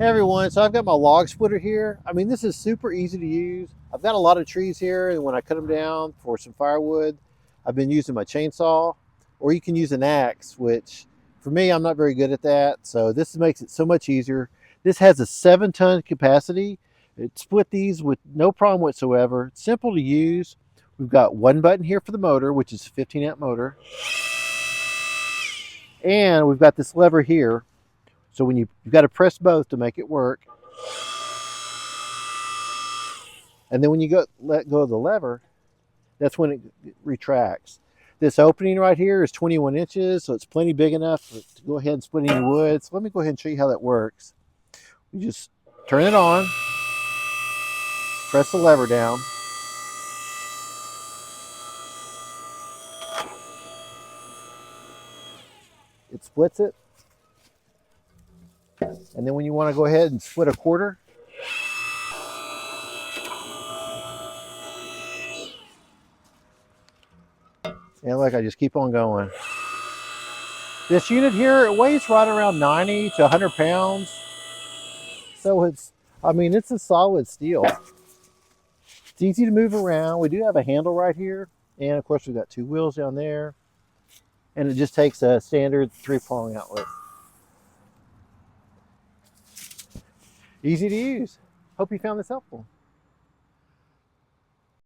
Hey everyone, so I've got my log splitter here. I mean, this is super easy to use. I've got a lot of trees here, and when I cut them down for some firewood, I've been using my chainsaw, or you can use an axe, which for me, I'm not very good at that. So this makes it so much easier. This has a 7-ton capacity. It split these with no problem whatsoever. It's simple to use. We've got one button here for the motor, which is a 15 amp motor. And we've got this lever here. So when you've got to press both to make it work. And then when you let go of the lever, that's when it retracts. This opening right here is 21 inches, so it's plenty big enough to go ahead and split any wood. So let me go ahead and show you how that works. You just turn it on, press the lever down. It splits it. And then when you want to go ahead and split a quarter, and look, I just keep on going. This unit here, it weighs right around 90 to 100 pounds. So it's a solid steel. It's easy to move around. We do have a handle right here. And of course, we've got 2 wheels down there. And it just takes a standard 3-prong outlet. Easy to use. Hope you found this helpful.